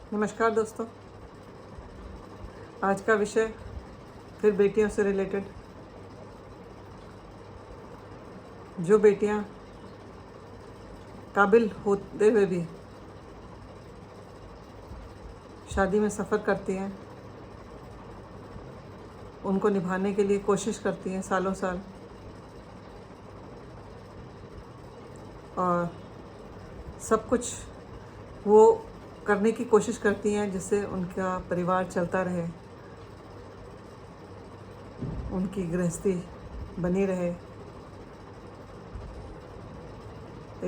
नमस्कार दोस्तों। आज का विषय फिर बेटियों से रिलेटेड। जो बेटियां काबिल होते हुए भी शादी में सफ़र करती हैं, उनको निभाने के लिए कोशिश करती हैं सालों साल, और सब कुछ वो करने की कोशिश करती हैं जिससे उनका परिवार चलता रहे, उनकी गृहस्थी बनी रहे।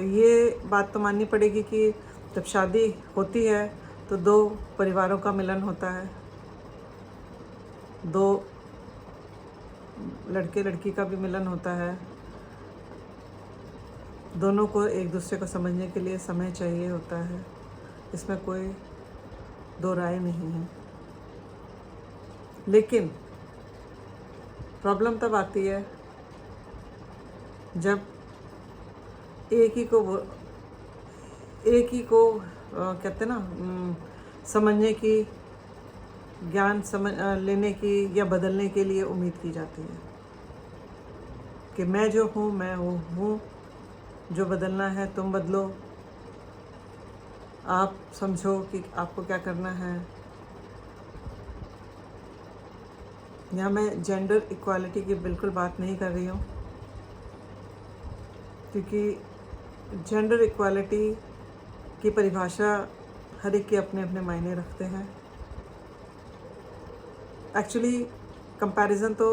ये बात तो माननी पड़ेगी कि जब शादी होती है तो दो परिवारों का मिलन होता है, दो लड़के लड़की का भी मिलन होता है। दोनों को एक दूसरे को समझने के लिए समय चाहिए होता है, इसमें कोई दो राय नहीं है। लेकिन प्रॉब्लम तब आती है जब एक ही को कहते ना समझने की, ज्ञान लेने की या बदलने के लिए उम्मीद की जाती है कि मैं जो हूँ मैं वो हूँ, जो बदलना है तुम बदलो, आप समझो कि आपको क्या करना है। यहाँ मैं जेंडर इक्वालिटी की बिल्कुल बात नहीं कर रही हूँ, क्योंकि जेंडर इक्वालिटी की परिभाषा हर एक के अपने अपने मायने रखते हैं। एक्चुअली कंपैरिजन तो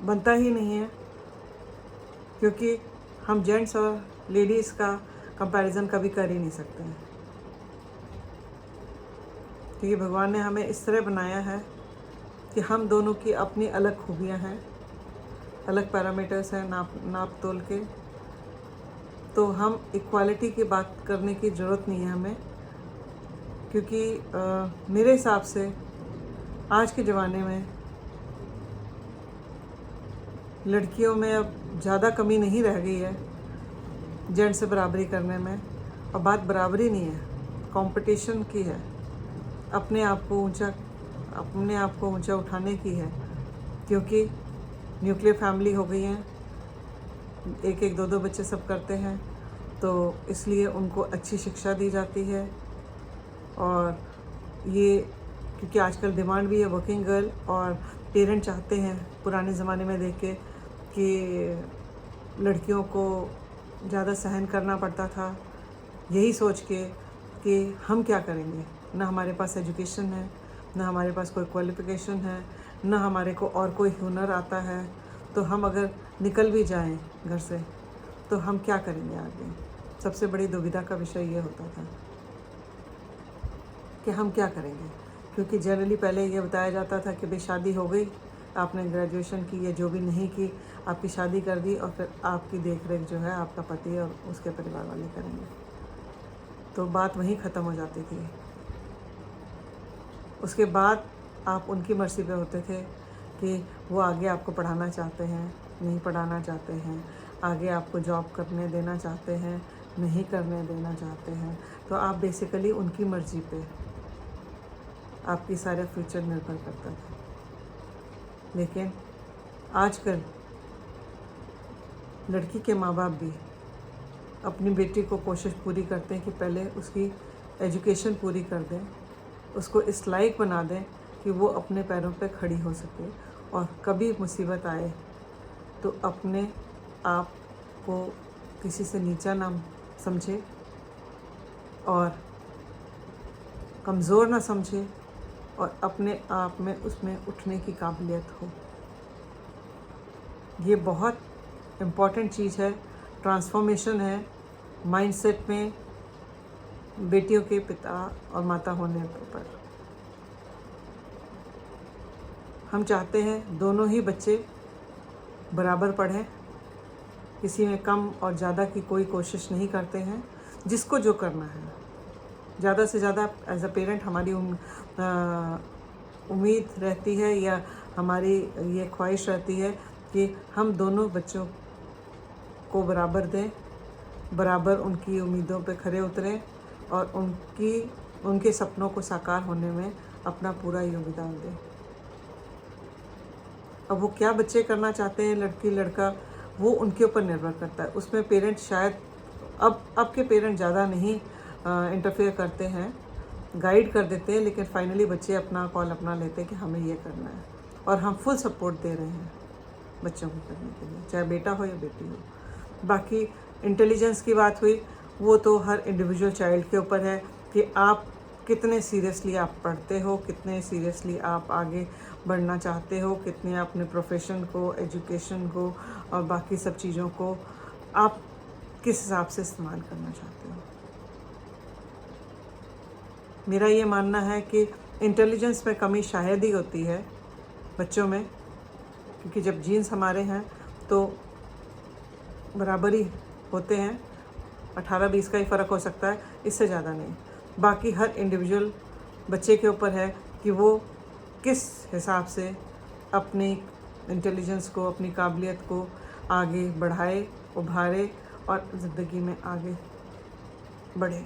बनता ही नहीं है, क्योंकि हम जेंट्स और लेडीज़ का कंपैरिजन कभी कर ही नहीं सकते हैं, क्योंकि भगवान ने हमें इस तरह बनाया है कि हम दोनों की अपनी अलग खूबियां हैं, अलग पैरामीटर्स हैं नाप तोल के। तो हम इक्वालिटी की बात करने की ज़रूरत नहीं है हमें, क्योंकि मेरे हिसाब से आज के ज़माने में लड़कियों में अब ज़्यादा कमी नहीं रह गई है जेंट्स से बराबरी करने में। और बात बराबरी नहीं है, कंपटीशन की है, अपने आप को ऊंचा उठाने की है। क्योंकि न्यूक्लियर फैमिली हो गई हैं, एक एक दो बच्चे सब करते हैं, तो इसलिए उनको अच्छी शिक्षा दी जाती है। और ये क्योंकि आजकल डिमांड भी है वर्किंग गर्ल, और पेरेंट चाहते हैं पुराने ज़माने में देख के कि लड़कियों को ज़्यादा सहन करना पड़ता था, यही सोच के कि हम क्या करेंगे, ना हमारे पास एजुकेशन है, ना हमारे पास कोई क्वालिफ़िकेशन है, ना हमारे को और कोई हुनर आता है, तो हम अगर निकल भी जाएं घर से तो हम क्या करेंगे आगे। सबसे बड़ी दुविधा का विषय ये होता था कि हम क्या करेंगे, क्योंकि जनरली पहले ये बताया जाता था कि भाई शादी हो गई, आपने ग्रेजुएशन की या जो भी नहीं की, आपकी शादी कर दी, और फिर आपकी देख रेख जो है आपका पति और उसके परिवार वाले करेंगे। तो बात वहीं ख़त्म हो जाती थी। उसके बाद आप उनकी मर्ज़ी पे होते थे कि वो आगे आपको पढ़ाना चाहते हैं, नहीं पढ़ाना चाहते हैं, आगे आपको जॉब करने देना चाहते हैं, नहीं करने देना चाहते हैं। तो आप बेसिकली उनकी मर्ज़ी पे आपकी सारा फ्यूचर निर्भर करता था। लेकिन आजकल लड़की के माँ बाप भी अपनी बेटी को कोशिश पूरी करते हैं कि पहले उसकी एजुकेशन पूरी कर दें, उसको इस लायक बना दें कि वो अपने पैरों पे खड़ी हो सके, और कभी मुसीबत आए तो अपने आप को किसी से नीचा ना समझे और कमज़ोर ना समझे, और अपने आप में उसमें उठने की काबिलियत हो। ये बहुत इम्पॉर्टेंट चीज़ है, ट्रांसफॉर्मेशन है माइंडसेट में बेटियों के पिता और माता होने पर। हम चाहते हैं दोनों ही बच्चे बराबर पढ़ें, किसी में कम और ज़्यादा की कोई कोशिश नहीं करते हैं। जिसको जो करना है, ज़्यादा से ज़्यादा एज अ पेरेंट हमारी उम्मीद रहती है या हमारी ये ख्वाहिश रहती है कि हम दोनों बच्चों को बराबर दें, बराबर उनकी उम्मीदों पे खरे उतरें, और उनकी उनके सपनों को साकार होने में अपना पूरा योगदान दें। अब वो क्या बच्चे करना चाहते हैं, लड़की लड़का, वो उनके ऊपर निर्भर करता है। उसमें पेरेंट्स शायद अब के पेरेंट्स ज़्यादा नहीं इंटरफेयर करते हैं, गाइड कर देते हैं, लेकिन फाइनली बच्चे अपना कॉल अपना लेते हैं कि हमें ये करना है, और हम फुल सपोर्ट दे रहे हैं बच्चों को करने के लिए, चाहे बेटा हो या बेटी हो। बाकी इंटेलिजेंस की बात हुई, वो तो हर इंडिविजुअल चाइल्ड के ऊपर है कि आप कितने सीरियसली आप पढ़ते हो, कितने सीरियसली आप आगे बढ़ना चाहते हो, कितने अपने प्रोफेशन को, एजुकेशन को और बाकी सब चीज़ों को आप किस हिसाब से इस्तेमाल करना चाहते हो। मेरा ये मानना है कि इंटेलिजेंस में कमी शायद ही होती है बच्चों में, क्योंकि जब जीन्स हमारे हैं तो बराबरी होते हैं, 18-20 का ही फ़र्क हो सकता है, इससे ज़्यादा नहीं। बाकी हर इंडिविजुअल बच्चे के ऊपर है कि वो किस हिसाब से अपनी इंटेलिजेंस को, अपनी काबिलियत को आगे बढ़ाए, उभारे और ज़िंदगी में आगे बढ़े।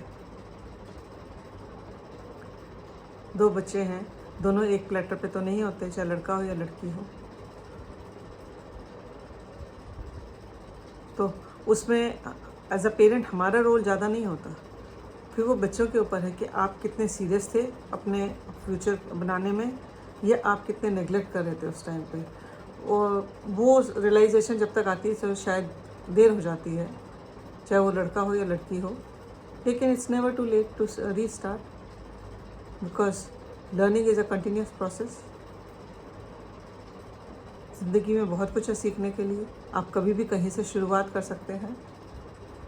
2 बच्चे हैं, दोनों एक प्लेटर पे तो नहीं होते, चाहे लड़का हो या लड़की हो। तो उसमें एज अ पेरेंट हमारा रोल ज़्यादा नहीं होता। फिर वो बच्चों के ऊपर है कि आप कितने सीरियस थे अपने फ्यूचर बनाने में, या आप कितने नेगलेक्ट कर रहे थे उस टाइम पे। और वो रियलाइजेशन जब तक आती है तो शायद देर हो जाती है, चाहे वो लड़का हो या लड़की हो, लेकिन it's never too late to restart, because learning is a continuous process. ज़िंदगी में बहुत कुछ है सीखने के लिए, आप कभी भी कहीं से शुरुआत कर सकते हैं।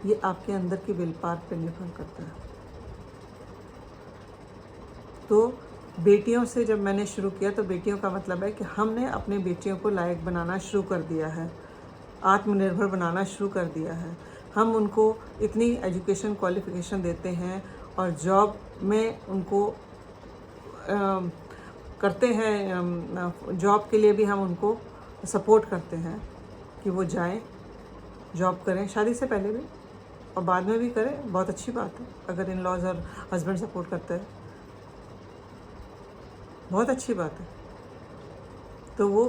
ये आपके अंदर की विल पावर पर निर्भर करता है। तो बेटियों से जब मैंने शुरू किया, तो बेटियों का मतलब है कि हमने अपने बेटियों को लायक बनाना शुरू कर दिया है, आत्मनिर्भर बनाना शुरू कर दिया है। हम उनको इतनी एजुकेशन क्वालिफिकेशन देते हैं और जॉब में उनको करते हैं, जॉब के लिए भी हम उनको सपोर्ट करते हैं कि वो जाएं, जॉब करें, शादी से पहले भी और बाद में भी करें। बहुत अच्छी बात है अगर इन लॉज और हस्बैंड सपोर्ट करते हैं, बहुत अच्छी बात है। तो वो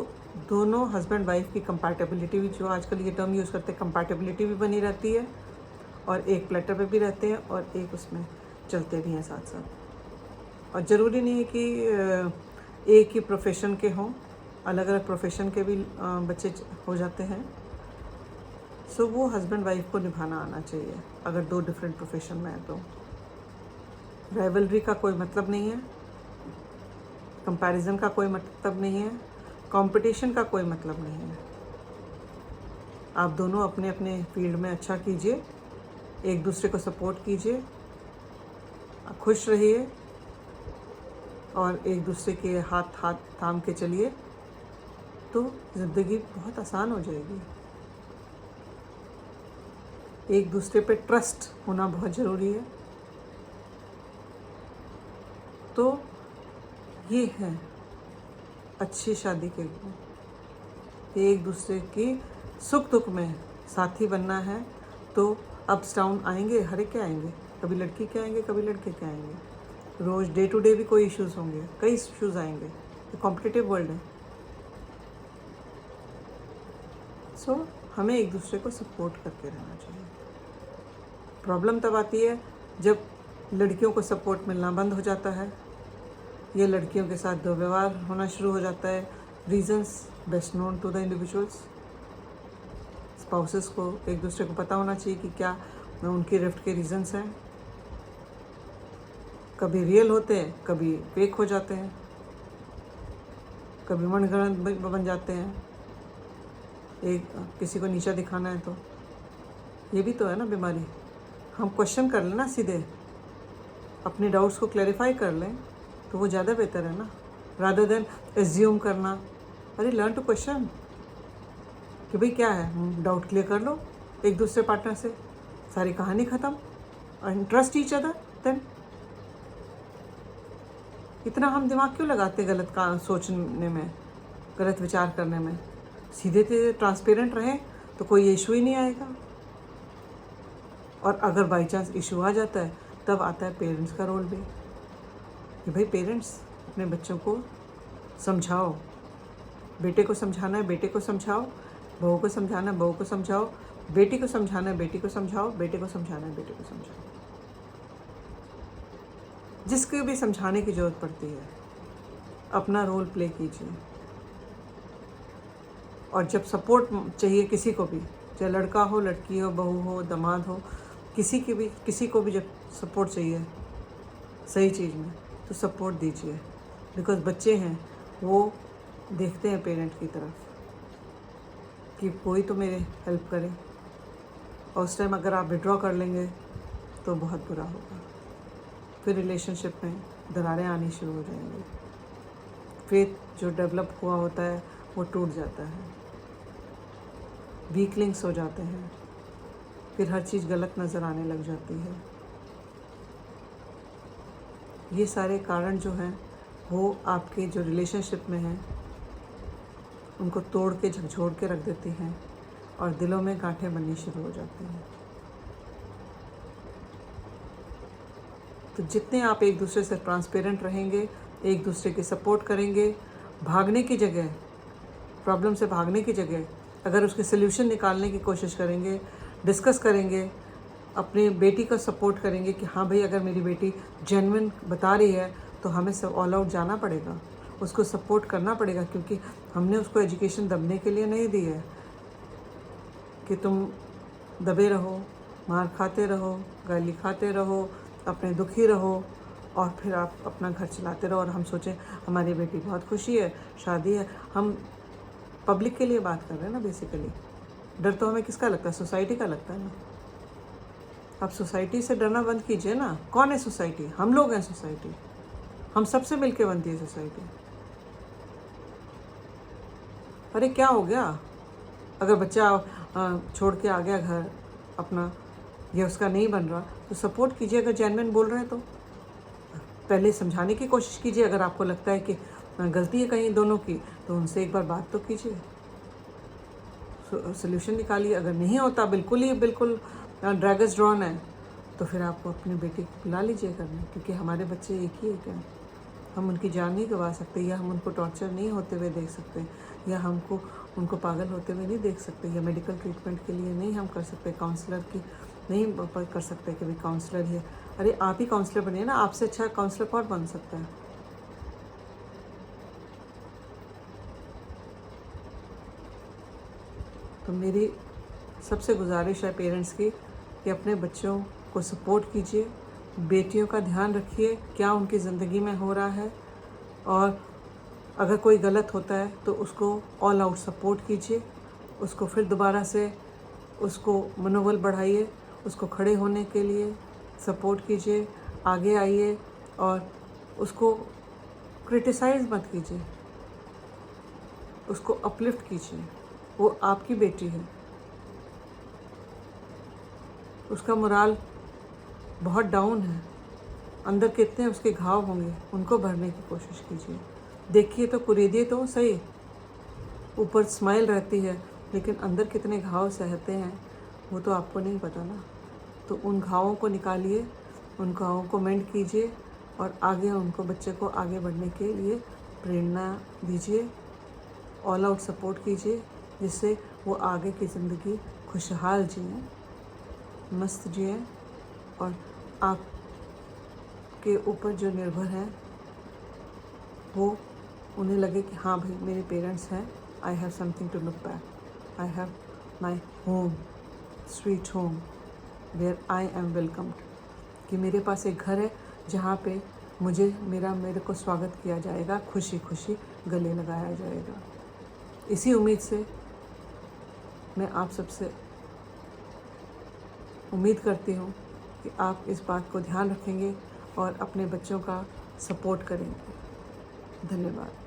दोनों हस्बैंड वाइफ की कंपैटिबिलिटी भी, जो आजकल ये टर्म यूज़ करते हैं, कंपैटिबिलिटी भी बनी रहती है, और एक प्लेटर पे भी रहते हैं और एक उसमें चलते भी हैं साथ साथ। और ज़रूरी नहीं है कि एक ही प्रोफेशन के हों, अलग अलग प्रोफेशन के भी बच्चे हो जाते हैं। सो वो हस्बैंड वाइफ को निभाना आना चाहिए अगर 2 डिफरेंट प्रोफेशन में है तो। राइवलरी का कोई मतलब नहीं है, कंपैरिजन का कोई मतलब नहीं है, कंपटीशन का कोई मतलब नहीं है। आप दोनों अपने अपने फील्ड में अच्छा कीजिए, एक दूसरे को सपोर्ट कीजिए, खुश रहिए और एक दूसरे के हाथ हाथ थाम के चलिए, तो ज़िंदगी बहुत आसान हो जाएगी। एक दूसरे पे ट्रस्ट होना बहुत ज़रूरी है। तो ये है अच्छी शादी के गुण, एक दूसरे की सुख दुख में साथी बनना है। तो अप्स डाउन आएंगे, हर एक के आएंगे, कभी लड़की के आएंगे, कभी लड़के के आएंगे। रोज़ डे टू डे भी कोई इश्यूज़ होंगे, कई इश्यूज़ आएंगे, ये कॉम्पिटिटिव वर्ल्ड है। सो हमें एक दूसरे को सपोर्ट करके रहना चाहिए। प्रॉब्लम तब आती है जब लड़कियों को सपोर्ट मिलना बंद हो जाता है, ये लड़कियों के साथ दुर्व्यवहार होना शुरू हो जाता है। Reasons best known to the individuals. Spouses को एक दूसरे को पता होना चाहिए कि क्या उनके रिफ्ट के रीजंस हैं। कभी रियल होते हैं, कभी फेक हो जाते हैं, कभी मनगढ़ंत बन जाते हैं, एक किसी को नीचा दिखाना है। तो ये भी तो है ना बीमारी। हम क्वेश्चन कर लें ना, सीधे अपने डाउट्स को क्लैरिफाई कर लें, तो वो ज़्यादा बेहतर है ना, रादर देन एज्यूम करना। अरे लर्न टू क्वेश्चन कि भाई क्या है, डाउट क्लियर कर लो एक दूसरे पार्टनर से, सारी कहानी ख़त्म। And trust each other. Then इतना हम दिमाग क्यों लगाते गलत का सोचने में, गलत विचार करने में? सीधे सीधे ट्रांसपेरेंट रहें तो कोई इशू ही नहीं आएगा। और अगर बाई चांस इशू आ जाता है, तब आता है पेरेंट्स का रोल भी कि भाई पेरेंट्स अपने बच्चों को समझाओ, बेटे को समझाना है बेटे को समझाओ, बहू को समझाना है बहू को समझाओ, बेटी को समझाना है बेटी को समझाओ, बेटे को समझाना है बेटे को समझाओ। जिसको भी समझाने की ज़रूरत पड़ती है अपना रोल प्ले कीजिए। और जब सपोर्ट चाहिए किसी को भी, चाहे लड़का हो लड़की हो बहू हो दामाद हो, किसी को भी जब सपोर्ट चाहिए सही चीज़ में तो सपोर्ट दीजिए। बिकॉज़ बच्चे हैं वो देखते हैं पेरेंट की तरफ कि कोई तो मेरे हेल्प करे, और उस टाइम अगर आप विड्रॉ कर लेंगे तो बहुत बुरा होगा। फिर रिलेशनशिप में दरारें आनी शुरू हो जाएंगी, फेथ जो डेवलप हुआ होता है वो टूट जाता है, वीक लिंक्स हो जाते हैं, फिर हर चीज़ गलत नज़र आने लग जाती है। ये सारे कारण जो हैं वो आपके जो रिलेशनशिप में हैं उनको तोड़ के झकझोर के रख देती हैं और दिलों में गांठें बननी शुरू हो जाती हैं। तो जितने आप एक दूसरे से ट्रांसपेरेंट रहेंगे, एक दूसरे की सपोर्ट करेंगे, भागने की जगह, प्रॉब्लम से भागने की जगह अगर उसके सल्यूशन निकालने की कोशिश करेंगे, डिस्कस करेंगे, अपनी बेटी का सपोर्ट करेंगे कि हाँ भाई अगर मेरी बेटी जेन्युइन बता रही है तो हमें सब ऑल आउट जाना पड़ेगा, उसको सपोर्ट करना पड़ेगा, क्योंकि हमने उसको एजुकेशन दबने के लिए नहीं दी है कि तुम दबे रहो, मार खाते रहो, गाली खाते रहो, अपने दुखी रहो और फिर आप अपना घर चलाते रहो और हम सोचें हमारी बेटी बहुत खुशी है, शादी है। हम पब्लिक के लिए बात कर रहे हैं ना बेसिकली। डर तो हमें किसका लगता है? सोसाइटी का लगता है ना। आप सोसाइटी से डरना बंद कीजिए ना। कौन है सोसाइटी? हम लोग हैं सोसाइटी। हम सबसे मिलके बनती है सोसाइटी। अरे क्या हो गया अगर बच्चा छोड़ के आ गया घर अपना, या उसका नहीं बन रहा तो सपोर्ट कीजिए। अगर जेन्युइन बोल रहे हैं तो पहले समझाने की कोशिश कीजिए। अगर आपको लगता है कि गलती है कहीं दोनों की तो उनसे एक बार बात तो कीजिए, सोल्यूशन निकालिए। अगर नहीं होता, बिल्कुल ड्रैगन्स ड्रॉन है, तो फिर आपको अपनी बेटी को बुला लीजिए करने, क्योंकि हमारे बच्चे एक ही एक हैं। हम उनकी जान नहीं गंवा सकते, या हम उनको टॉर्चर नहीं होते हुए देख सकते, या हमको उनको पागल होते हुए नहीं देख सकते, या मेडिकल ट्रीटमेंट के लिए नहीं हम कर सकते, काउंसलर की नहीं कर सकते कि भाई काउंसलर ही है। अरे आप ही काउंसलर बनिए ना, आपसे अच्छा काउंसलर कौन बन सकता है? तो मेरी सबसे गुजारिश है पेरेंट्स की कि अपने बच्चों को सपोर्ट कीजिए, बेटियों का ध्यान रखिए क्या उनकी ज़िंदगी में हो रहा है, और अगर कोई गलत होता है तो उसको ऑल आउट सपोर्ट कीजिए, उसको फिर दोबारा से उसको मनोबल बढ़ाइए, उसको खड़े होने के लिए सपोर्ट कीजिए, आगे आइए, और उसको क्रिटिसाइज़ मत कीजिए, उसको अपलिफ्ट कीजिए। वो आपकी बेटी है, उसका मोराल बहुत डाउन है, अंदर कितने उसके घाव होंगे उनको भरने की कोशिश कीजिए। देखिए तो कुरेदिए तो सही, ऊपर स्माइल रहती है लेकिन अंदर कितने घाव सहते हैं वो तो आपको नहीं पता ना। तो उन घावों को निकालिए, उन घावों को मेंड कीजिए, और आगे उनको, बच्चे को आगे बढ़ने के लिए प्रेरणा दीजिए, ऑल आउट सपोर्ट कीजिए, जिससे वो आगे की ज़िंदगी खुशहाल जिएँ, मस्त जिएँ, और आपके ऊपर जो निर्भर हैं वो उन्हें लगे कि हाँ भाई मेरे पेरेंट्स हैं, I have something to look back, I have my home, sweet home where I am welcomed, कि मेरे पास एक घर है जहाँ पे मेरे को स्वागत किया जाएगा, खुशी खुशी गले लगाया जाएगा। इसी उम्मीद से मैं आप सबसे उम्मीद करती हूँ कि आप इस बात को ध्यान रखेंगे और अपने बच्चों का सपोर्ट करेंगे। धन्यवाद।